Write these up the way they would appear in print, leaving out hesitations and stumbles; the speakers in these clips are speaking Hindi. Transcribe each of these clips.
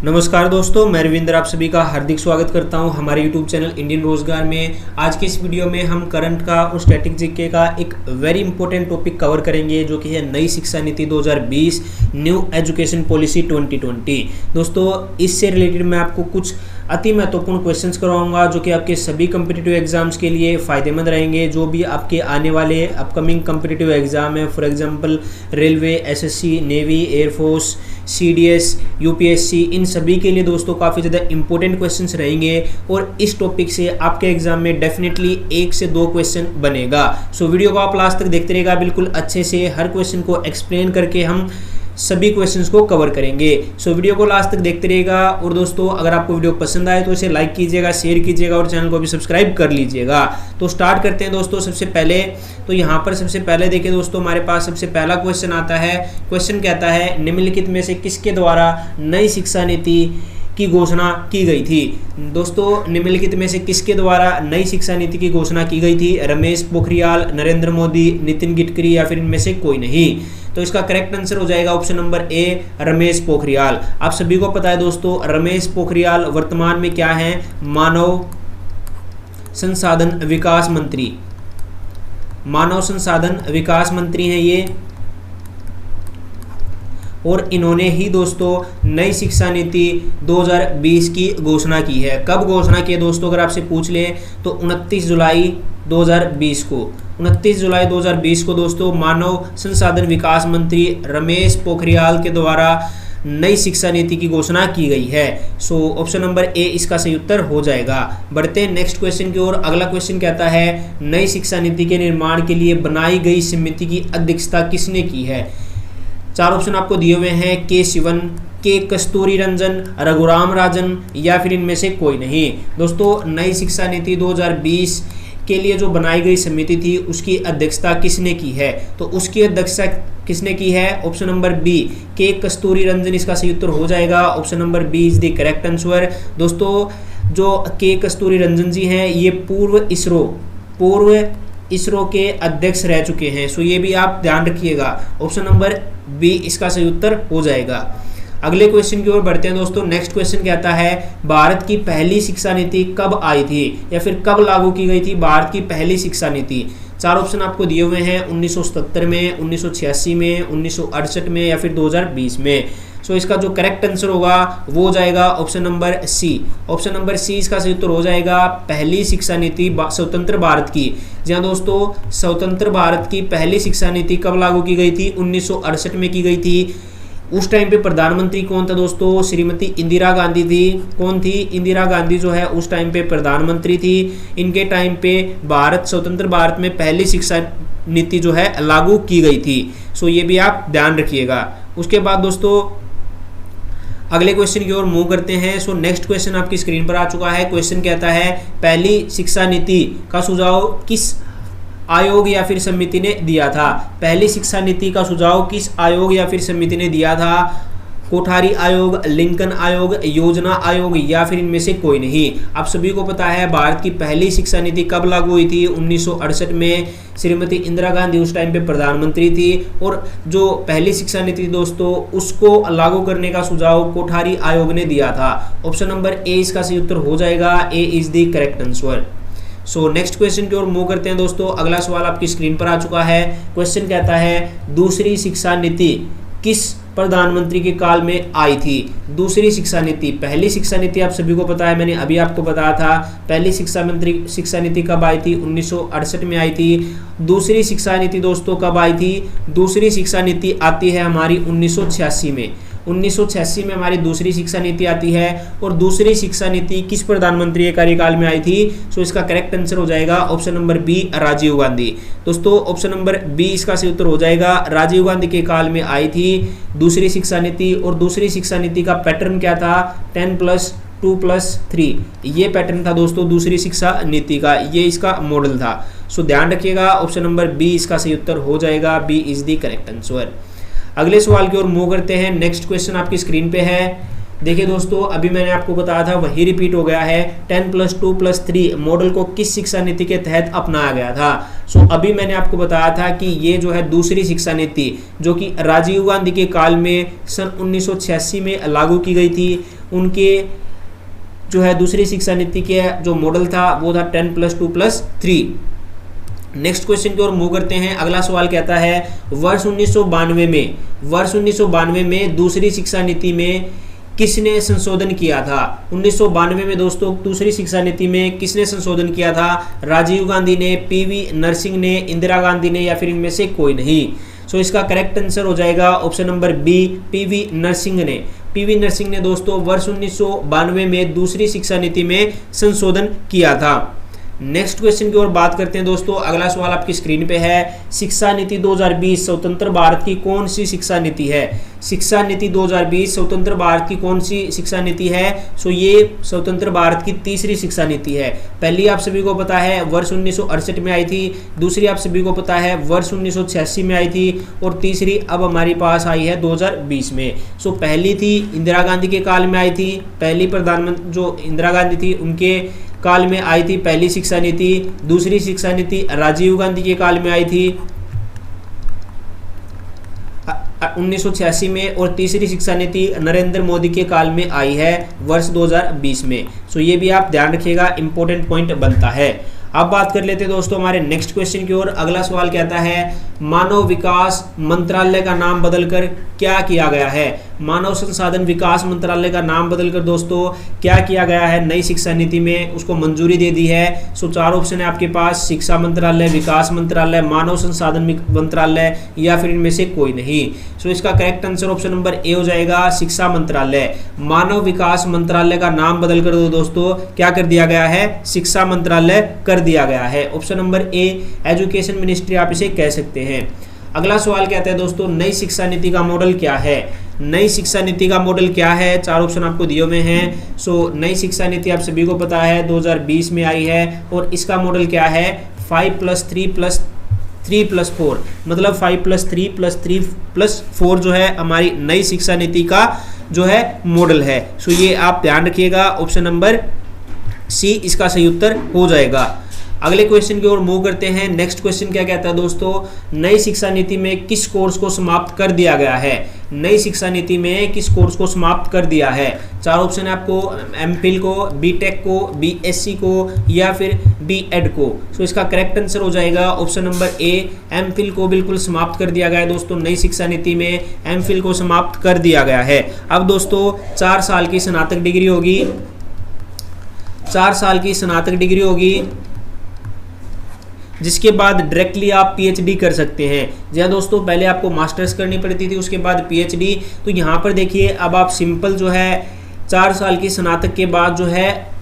नमस्कार दोस्तों, मैं रविंद्र आप सभी का हार्दिक स्वागत करता हूं हमारे YouTube चैनल इंडियन रोजगार में। आज की इस वीडियो में हम करंट का और स्टैटिक जीके का एक वेरी इंपॉर्टेंट टॉपिक कवर करेंगे, जो कि है नई शिक्षा नीति 2020 न्यू एजुकेशन पॉलिसी 2020। दोस्तों, इससे रिलेटेड मैं आपको कुछ अति महत्वपूर्ण क्वेश्चंस करवाऊंगा जो कि आपके सभी कम्पिटिटिव एग्जाम्स के लिए फ़ायदेमंद रहेंगे। जो भी आपके आने वाले अपकमिंग कम्पिटिटिव एग्जाम है, for example railway, SSC, navy, air force, CDS, UPSC, इन सभी के लिए दोस्तों काफ़ी ज़्यादा इंपॉर्टेंट क्वेश्चंस रहेंगे और इस टॉपिक से आपके एग्जाम में डेफिनेटली 1 से 2 क्वेश्चन बनेगा। सो वीडियो को आप लास्ट तक देखते रहिएगा, बिल्कुल अच्छे से हर क्वेश्चन को एक्सप्लेन करके हम सभी क्वेश्चंस को कवर करेंगे। सो वीडियो को लास्ट तक देखते रहिएगा। और दोस्तों, अगर आपको वीडियो पसंद आए तो इसे लाइक कीजिएगा, शेयर कीजिएगा और चैनल को भी सब्सक्राइब कर लीजिएगा। तो स्टार्ट करते हैं दोस्तों। सबसे पहले तो यहाँ पर सबसे पहले देखिए दोस्तों, हमारे पास सबसे पहला क्वेश्चन आता है। क्वेश्चन कहता है, निम्नलिखित में से किसके द्वारा नई शिक्षा नीति की घोषणा की गई थी। दोस्तों, निम्नलिखित में से किसके द्वारा नई शिक्षा नीति की घोषणा की गई थी? रमेश पोखरियाल, नरेंद्र मोदी, नितिन गडकरी या फिर इनमें से कोई नहीं। तो इसका करेक्ट आंसर हो जाएगा option number A, Ramesh Pokhriyal. आप सभी को पता है दोस्तों, रमेश पोखरियाल वर्तमान में क्या है? मानव संसाधन विकास मंत्री। मानव संसाधन विकास मंत्री हैं ये, और इन्होंने ही दोस्तों नई शिक्षा नीति 2020 की घोषणा की है। कब घोषणा की है दोस्तों, अगर आपसे पूछ लें तो 29 जुलाई 2020 को। 29 जुलाई 2020 को दोस्तों मानव संसाधन विकास मंत्री रमेश पोखरियाल के द्वारा नई शिक्षा नीति की घोषणा की गई है। सो ऑप्शन नंबर ए इसका सही उत्तर हो जाएगा। बढ़ते हैं नेक्स्ट क्वेश्चन की ओर। अगला क्वेश्चन कहता है, नई शिक्षा नीति के निर्माण के लिए बनाई गई समिति की अध्यक्षता किसने की है? 4 ऑप्शन आपको दिए हुए हैं, के शिवन, के कस्तूरी रंजन, रघुराम राजन या फिर इनमें से कोई नहीं। दोस्तों, नई शिक्षा नीति 2020 के लिए जो बनाई गई समिति थी उसकी अध्यक्षता किसने की है? तो उसकी अध्यक्षता किसने की है? ऑप्शन नंबर बी, के कस्तूरी रंजन इसका सही उत्तर हो जाएगा। Option number B is the correct answer. दोस्तों, जो के कस्तूरी रंजन जी हैं ये पूर्व इसरो के अध्यक्ष रह चुके हैं। सो ये भी आप ध्यान रखिएगा। ऑप्शन नंबर बी इसका सही उत्तर हो जाएगा। अगले क्वेश्चन की ओर बढ़ते हैं दोस्तों। नेक्स्ट क्वेश्चन कहता है, भारत की पहली शिक्षा नीति कब आई थी या फिर कब लागू की गई थी भारत की पहली शिक्षा नीति? 4 ऑप्शन आपको दिए हुए हैं, 1977 में, 1986 में, 1968 में या फिर 2020 में। सो इसका जो करेक्ट आंसर होगा वो हो जाएगा option number C. Option number C इसका सही उत्तर हो जाएगा। पहली शिक्षा नीति स्वतंत्र भारत की, जी हाँ दोस्तों, स्वतंत्र भारत की पहली शिक्षा नीति कब लागू की गई थी? 1968 में की गई थी। उस टाइम पे प्रधानमंत्री कौन था दोस्तों? श्रीमती इंदिरा गांधी थी। कौन थी? इंदिरा गांधी जो है उस टाइम पे प्रधानमंत्री थी। इनके टाइम पे स्वतंत्र भारत में पहली शिक्षा नीति जो है लागू की गई थी। सो ये भी आप ध्यान रखिएगा। उसके बाद दोस्तों अगले क्वेश्चन की ओर मूव करते हैं। सो नेक्स्ट क्वेश्चन आपकी स्क्रीन पर आ चुका है। क्वेश्चन कहता है, पहली शिक्षा नीति का सुझाव किस आयोग या फिर समिति ने दिया था? पहली शिक्षा नीति का सुझाव किस आयोग या फिर समिति ने दिया था? कोठारी आयोग, लिंकन आयोग, योजना आयोग या फिर इनमें से कोई नहीं। आप सभी को पता है भारत की पहली शिक्षा नीति कब लागू हुई थी? 1968 में। श्रीमती इंदिरा गांधी उस टाइम पे प्रधानमंत्री थी और जो पहली शिक्षा नीति दोस्तों उसको लागू करने का सुझाव कोठारी आयोग ने दिया था। ऑप्शन नंबर ए इसका सही उत्तर हो जाएगा। A is the correct answer. So next question की ओर मूव करते हैं दोस्तों। अगला सवाल आपकी स्क्रीन पर आ चुका है। क्वेश्चन कहता है, दूसरी शिक्षा नीति किस प्रधानमंत्री के काल में आई थी? दूसरी शिक्षा नीति, पहली शिक्षा नीति आप सभी को पता है, मैंने अभी आपको बताया था। पहली शिक्षा नीति कब आई थी? 1968 में आई थी। दूसरी शिक्षा नीति दोस्तों कब आई थी? दूसरी शिक्षा नीति आती है हमारी 1986 में। 1986 में हमारी दूसरी शिक्षा नीति आती है। और दूसरी शिक्षा नीति किस प्रधानमंत्री के कार्यकाल में आई थी? सो इसका करेक्ट आंसर हो जाएगा option number B, Rajiv Gandhi. दोस्तों, ऑप्शन नंबर बी इसका सही उत्तर हो जाएगा। राजीव गांधी के काल में आई थी दूसरी शिक्षा नीति। और दूसरी शिक्षा नीति का पैटर्न क्या था? 10+2+3 ये पैटर्न था दोस्तों दूसरी शिक्षा नीति का, ये इसका मॉडल था। सो ध्यान रखिएगा, ऑप्शन नंबर बी इसका सही उत्तर हो जाएगा। B is the correct answer. अगले सवाल की ओर मूव करते हैं। नेक्स्ट क्वेश्चन आपकी स्क्रीन पे है। देखिए दोस्तों, अभी मैंने आपको बताया था वही रिपीट हो गया है। 10+2+3 मॉडल को किस शिक्षा नीति के तहत अपनाया गया था? सो अभी मैंने आपको बताया था कि ये जो है दूसरी शिक्षा नीति जो कि राजीव गांधी के काल में सन 1986 में लागू की गई थी। उनके जो है दूसरी शिक्षा नीति के जो मॉडल था वो था 10+2+3। नेक्स्ट क्वेश्चन की ओर मूव करते हैं। अगला सवाल कहता है वर्ष 1992 में दूसरी शिक्षा नीति में किसने संशोधन किया था? 1992 में दोस्तों दूसरी शिक्षा नीति में किसने संशोधन किया था? राजीव गांधी ने, पीवी नरसिंह ने, इंदिरा गांधी ने, या फिर इनमें से कोई नहीं। सो इसका करेक्ट आंसर हो जाएगा option number B, PV Narasimha ने। पीवी नरसिंह ने दोस्तों वर्ष 1992 में दूसरी शिक्षा नीति में संशोधन किया था। नेक्स्ट क्वेश्चन की ओर बात करते हैं दोस्तों। अगला सवाल आपकी स्क्रीन पे है, शिक्षा नीति 2020 स्वतंत्र भारत की कौन सी शिक्षा नीति है? शिक्षा नीति 2020 स्वतंत्र भारत की कौन सी शिक्षा नीति है? सो ये स्वतंत्र भारत की तीसरी शिक्षा नीति है। पहली आप सभी को पता है वर्ष 1968 में आई थी, दूसरी आप सभी को पता है वर्ष 1986 में आई थी, और तीसरी अब हमारी पास आई है 2020 में। सो पहली थी इंदिरा गांधी के काल में आई थी, पहली प्रधानमंत्री जो इंदिरा गांधी थी उनके काल में आई थी पहली शिक्षा नीति। दूसरी शिक्षा नीति राजीव गांधी के काल में आई थी 1986 में, और तीसरी शिक्षा नीति नरेंद्र मोदी के काल में आई है वर्ष 2020 में। सो ये भी आप ध्यान रखिएगा, इंपॉर्टेंट पॉइंट बनता है। अब बात कर लेते हैं दोस्तों हमारे नेक्स्ट क्वेश्चन की ओर। अगला सवाल कहता है मानव विकास मंत्रालय का नाम बदलकर क्या किया गया है? मानव संसाधन विकास मंत्रालय का नाम बदलकर दोस्तों क्या किया गया है? नई शिक्षा नीति में उसको मंजूरी दे दी है। सो चार ऑप्शन है आपके पास, शिक्षा मंत्रालय, विकास मंत्रालय, मानव संसाधन मंत्रालय, या फिर इनमें से कोई नहीं। सो इसका correct answer option number A हो जाएगा, शिक्षा मंत्रालय। मानव विकास मंत्रालय का नाम बदलकर दोस्तों क्या कर दिया गया है? शिक्षा मंत्रालय कर दिया गया है। Option number A, education ministry आप इसे कह सकते हैं। अगला सवाल कहता है दोस्तों नई शिक्षा नीति का मॉडल क्या है? नई शिक्षा नीति का मॉडल क्या है? चार ऑप्शन आपको दिए हुए हैं। सो नई शिक्षा नीति आप सभी को पता है 2020 में आई है, और इसका मॉडल क्या है? 5+3+3+4, मतलब 5+3+3+4 जो है हमारी नई शिक्षा नीति का जो है मॉडल है। सो ये आप ध्यान रखिएगा, ऑप्शन नंबर सी इसका सही उत्तर हो जाएगा। अगले क्वेश्चन की ओर मूव करते हैं। नेक्स्ट क्वेश्चन क्या कहता है दोस्तों, नई शिक्षा नीति में किस कोर्स को समाप्त कर दिया गया है? नई शिक्षा नीति में किस कोर्स को समाप्त कर दिया है? चार ऑप्शन है आपको, एमफिल को, बीटेक को, बीएससी को, या फिर बीएड को। सो इसका करेक्ट आंसर हो जाएगा ऑप्शन नंबर ए, एमफिल को बिल्कुल समाप्त कर दिया गया है दोस्तों। नई शिक्षा नीति में एमफिल को समाप्त कर दिया गया है। अब दोस्तों 4 साल की स्नातक डिग्री होगी, 4 साल की स्नातक डिग्री होगी, जिसके बाद डायरेक्टली आप पीएचडी कर सकते हैं। जहाँ दोस्तों पहले आपको मास्टर्स करनी पड़ती थी, उसके बाद पीएचडी। तो यहाँ पर देखिए अब आप सिंपल जो है 4 साल की स्नातक के बाद जो है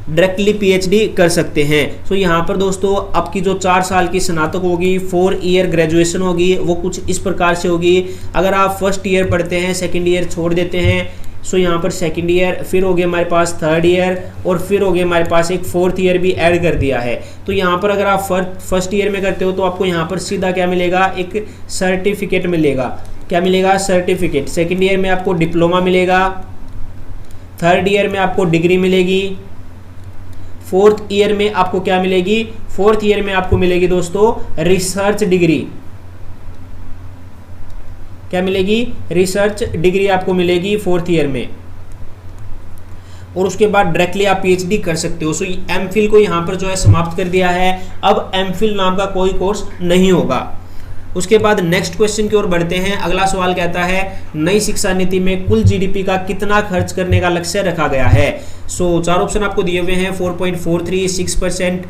डायरेक्टली पीएचडी कर सकते हैं। सो यहाँ पर दोस्तों आपकी जो 4 साल की स्नातक होगी, 4 ईयर ग्रेजुएशन होगी, वो कुछ इस प्रकार से होगी। अगर आप फर्स्ट ईयर पढ़ते हैं, सेकेंड ईयर छोड़ देते हैं, सो यहाँ पर सेकंड ईयर, फिर हो गया हमारे पास थर्ड ईयर, और फिर हो गया हमारे पास एक फोर्थ ईयर भी ऐड कर दिया है। तो यहाँ पर अगर आप फर्स्ट ईयर में करते हो तो आपको यहाँ पर सीधा क्या मिलेगा? एक सर्टिफिकेट मिलेगा। क्या मिलेगा? सर्टिफिकेट। सेकंड ईयर में आपको डिप्लोमा मिलेगा, थर्ड ईयर में आपको डिग्री मिलेगी, फोर्थ ईयर में आपको क्या मिलेगी? फोर्थ ईयर में आपको मिलेगी दोस्तों रिसर्च डिग्री। क्या मिलेगी? रिसर्च डिग्री आपको मिलेगी फोर्थ ईयर में, और उसके बाद डायरेक्टली आप पीएचडी कर सकते हो। सो एमफिल को यहाँ पर जो है समाप्त कर दिया है। अब एमफिल नाम का कोई कोर्स नहीं होगा। उसके बाद नेक्स्ट क्वेश्चन की ओर बढ़ते हैं। अगला सवाल कहता है नई शिक्षा नीति में कुल जीडीपी का कितना खर्च करने का लक्ष्य रखा गया है? सो चार ऑप्शन आपको दिए हुए हैं, 4.43, 6%,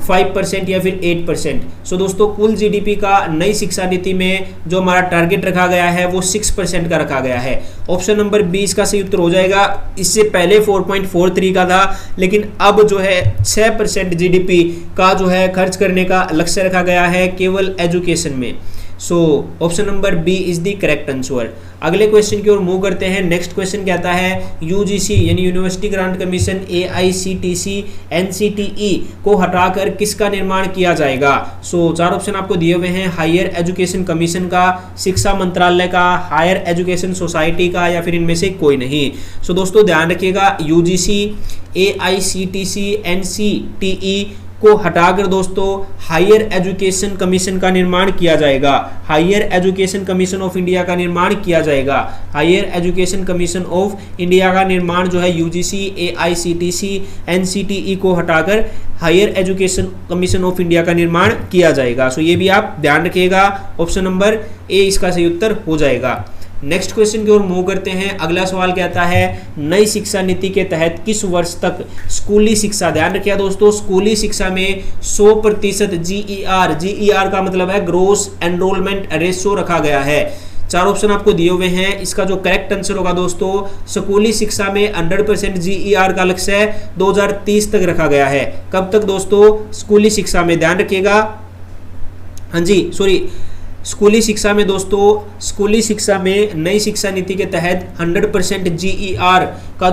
5% या फिर 8%। सो दोस्तों कुल जीडीपी का नई शिक्षा नीति में जो हमारा टारगेट रखा गया है वो 6% का रखा गया है। ऑप्शन नंबर 20 का सही उत्तर हो जाएगा। इससे पहले 4.43 का था, लेकिन अब जो है 6% जीडीपी का जो है खर्च करने का लक्ष्य रखा गया है केवल एजुकेशन में। So option number B is the correct answer. अगले क्वेश्चन की ओर मूव करते हैं। नेक्स्ट क्वेश्चन कहता है यूजीसी यानी यूनिवर्सिटी ग्रांट कमीशन, एआईसीटीसी, एनसीटीई को हटाकर किसका निर्माण किया जाएगा? सो चार ऑप्शन आपको दिए हुए हैं, हायर एजुकेशन कमीशन का, शिक्षा मंत्रालय का, हायर एजुकेशन सोसाइटी का, या फिर इनमें से कोई नहीं। सो दोस्तों ध्यान रखिएगा, यूजीसी, एआईसीटीसी, एनसीटीई को हटाकर दोस्तों हायर एजुकेशन कमीशन का निर्माण किया जाएगा। Higher education commission of India का निर्माण किया जाएगा। Higher education commission of India का निर्माण जो है यूजीसी, एआईसीटीसी, एनसीटीई को हटाकर higher education commission of India का निर्माण किया जाएगा। सो ये भी आप ध्यान रखिएगा, ऑप्शन नंबर ए इसका सही उत्तर हो जाएगा। नेक्स्ट क्वेश्चन की ओर मूव करते हैं। अगला सवाल कहता है नई शिक्षा नीति के तहत किस वर्ष तक स्कूली शिक्षा, ध्यान रखिए दोस्तों, स्कूली शिक्षा में 100% जीईआर का मतलब है ग्रोस एनरोलमेंट रेशियो रखा गया है। 4 ऑप्शन आपको दिए हुए हैं। इसका जो करेक्ट आंसर होगा दोस्तों, स्कूली शिक्षा में 100% जीईआर का लक्ष्य 2030 तक रखा गया है। कब तक दोस्तों? स्कूली शिक्षा में, ध्यान रखिएगा, हाँ जी सॉरी, स्कूली शिक्षा में दोस्तों, स्कूली शिक्षा में नई शिक्षा नीति के तहत 100% जीईआर का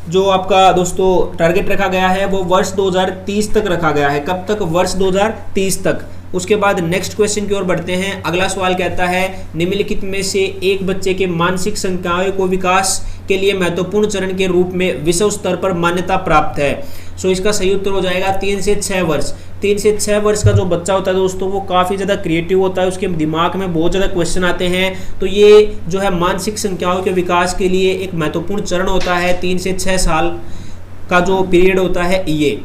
जो आपका दोस्तों टारगेट रखा गया है वो वर्ष 2030 तक रखा गया है। कब तक? वर्ष 2030 तक। उसके बाद नेक्स्ट क्वेश्चन की ओर बढ़ते हैं। अगला सवाल कहता है निम्नलिखित में से एक बच्चे के मानसिक संकायों को विकास के लिए महत्वपूर्ण चरण के रूप में विश्व स्तर पर मान्यता प्राप्त है। सो इसका सही उत्तर हो जाएगा 3 से 6 वर्ष। 3 से 6 वर्ष का जो बच्चा होता है दोस्तों वो काफ़ी ज़्यादा क्रिएटिव होता है, उसके दिमाग में बहुत ज़्यादा क्वेश्चन आते हैं। तो ये जो है मानसिक संख्याओं के विकास के लिए एक महत्वपूर्ण चरण होता है। 3 से 6 साल का जो पीरियड होता है ये।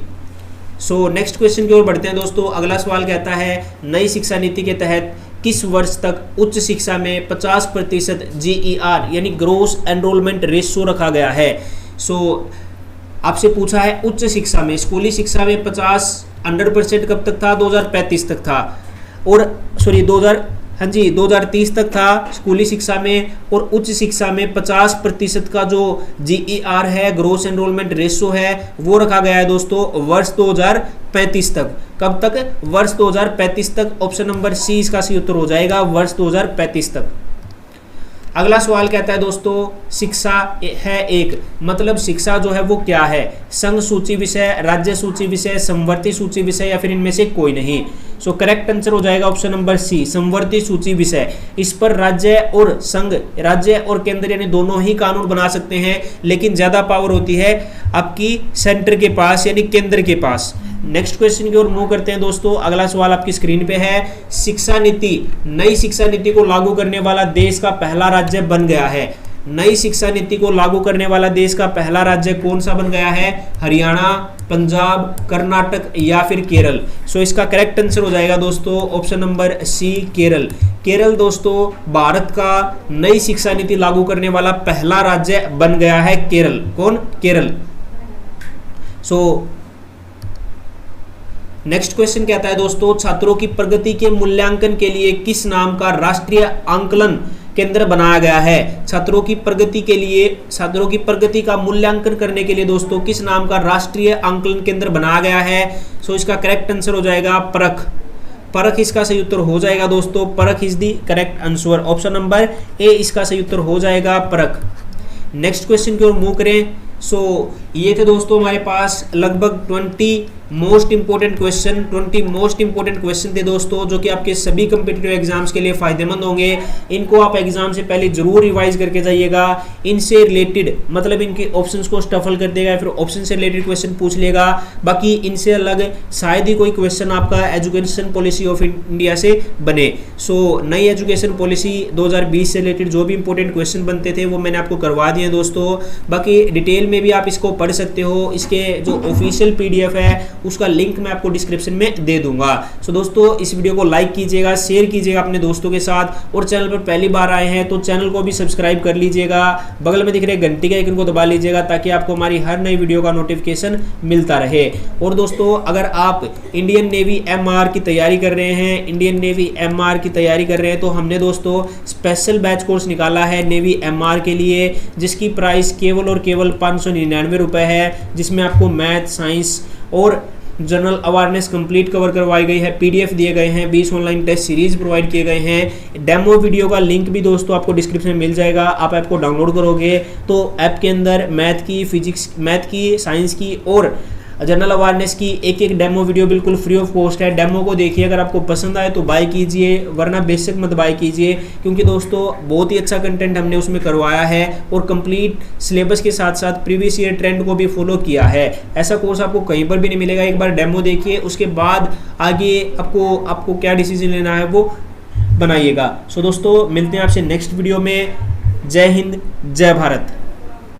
सो नेक्स्ट क्वेश्चन की ओर बढ़ते हैं दोस्तों। अगला सवाल कहता है नई शिक्षा नीति के तहत किस वर्ष तक उच्च शिक्षा में 50% जीईआर यानी ग्रोस एनरोलमेंट रेशियो रखा गया है। सो आपसे पूछा है उच्च शिक्षा में, स्कूली शिक्षा में 100% कब तक था? 2035 तक था, और सॉरी 2030 तक था स्कूली शिक्षा में, और उच्च शिक्षा में 50% का जो जीईआर है ग्रोस एनरोलमेंट रेशियो है वो रखा गया है दोस्तों वर्ष 2035 तक। कब तक? वर्ष 2035 तक। ऑप्शन नंबर सी इसका सही उत्तर हो जाएगा, वर्ष 2035 तक। अगला सवाल कहता है दोस्तों शिक्षा है एक, मतलब शिक्षा जो है वो क्या है? संघ सूची विषय, राज्य सूची विषय, समवर्ती सूची विषय या फिर इनमें से कोई नहीं। सो करेक्ट आंसर हो जाएगा ऑप्शन नंबर सी, समवर्ती सूची विषय। इस पर राज्य और संघ, राज्य और केंद्र यानी दोनों ही कानून बना सकते हैं, लेकिन ज्यादा पावर होती है आपकी सेंटर के पास यानी केंद्र के पास। नेक्स्ट क्वेश्चन की ओर मूव करते हैं दोस्तों। अगला सवाल आपकी स्क्रीन पे है शिक्षा नीति, नई शिक्षा नीति को लागू करने वाला देश का पहला राज्य बन गया है। नई शिक्षा नीति को लागू करने वाला देश का पहला राज्य कौन सा बन गया है? हरियाणा, पंजाब, कर्नाटक या फिर केरल। सो इसका करेक्ट आंसर हो जाएगा दोस्तों option number C, Kerala. Kerala दोस्तों भारत का नई शिक्षा नीति लागू करने वाला पहला राज्य बन गया है केरल। कौन? केरल। सो नेक्स्ट क्वेश्चन कहता है दोस्तों छात्रों की प्रगति के मूल्यांकन के लिए किस नाम का राष्ट्रीय आंकलन केंद्र बनाया गया है? छात्रों की प्रगति के लिए, छात्रों की प्रगति का मूल्यांकन करने के लिए दोस्तों किस नाम का राष्ट्रीय आंकलन केंद्र बनाया गया है? सो इसका करेक्ट आंसर हो जाएगा परख। परख इसका सही उत्तर हो जाएगा दोस्तों, परख is the correct answer. Option number A इसका सही उत्तर हो जाएगा परख। नेक्स्ट क्वेश्चन की ओर मूव करें। सो ये थे दोस्तों हमारे पास लगभग 20 मोस्ट इंपोर्टेंट क्वेश्चन थे दोस्तों, जो कि आपके सभी कम्पिटिटिव एग्जाम्स के लिए फायदेमंद होंगे। इनको आप एग्जाम से पहले जरूर रिवाइज करके जाइएगा। इनसे रिलेटेड मतलब इनके ऑप्शंस को स्टफल कर देगा, फिर ऑप्शन से रिलेटेड क्वेश्चन पूछ लेगा। बाकी इनसे अलग शायद ही कोई क्वेश्चन आपका एजुकेशन पॉलिसी ऑफ इंडिया से बने। सो नई एजुकेशन पॉलिसी 2020 से रिलेटेड जो भी इंपॉर्टेंट क्वेश्चन बनते थे वो मैंने आपको करवा दिए दोस्तों। बाकी डिटेल में भी आप इसको पढ़ सकते हो। इसके जो ऑफिशियल PDF है उसका लिंक मैं आपको डिस्क्रिप्शन में दे दूंगा। सो दोस्तों इस वीडियो को लाइक कीजिएगा, शेयर कीजिएगा अपने दोस्तों के साथ, और चैनल पर पहली बार आए हैं तो चैनल को भी सब्सक्राइब कर लीजिएगा। बगल में दिख रहे घंटी के आइकन को दबा लीजिएगा ताकि आपको हमारी हर नई वीडियो का नोटिफिकेशन मिलता रहे। और दोस्तों अगर आप इंडियन नेवी MR की तैयारी कर रहे हैं, इंडियन नेवी MR की तैयारी कर रहे हैं, तो हमने दोस्तों स्पेशल बैच कोर्स निकाला है नेवी MR के लिए, जिसकी प्राइस केवल और केवल 599 रुपये है, जिसमें आपको मैथ, साइंस और जनरल अवेयरनेस कंप्लीट कवर करवाई गई है। PDF दिए गए हैं, 20 ऑनलाइन टेस्ट सीरीज प्रोवाइड किए गए हैं। डेमो वीडियो का लिंक भी दोस्तों आपको डिस्क्रिप्शन में मिल जाएगा। आप ऐप को डाउनलोड करोगे तो ऐप के अंदर मैथ की, फिजिक्स, मैथ की, साइंस की और जनरल अवेयरनेस की एक एक डेमो वीडियो बिल्कुल फ्री ऑफ कॉस्ट है, डेमो को देखिए, अगर आपको पसंद आए तो बाय कीजिए, वरना बेसिक मत बाय कीजिए, क्योंकि दोस्तों बहुत ही अच्छा कंटेंट हमने उसमें करवाया है और कंप्लीट सिलेबस के साथ साथ प्रीवियस ईयर ट्रेंड को भी फॉलो किया है। ऐसा कोर्स आपको कहीं पर भी नहीं मिलेगा। एक बार डेमो देखिए, उसके बाद आगे आपको क्या डिसीजन लेना है वो बनाइएगा। सो दोस्तों मिलते हैं आपसे नेक्स्ट वीडियो में। जय हिंद, जय भारत।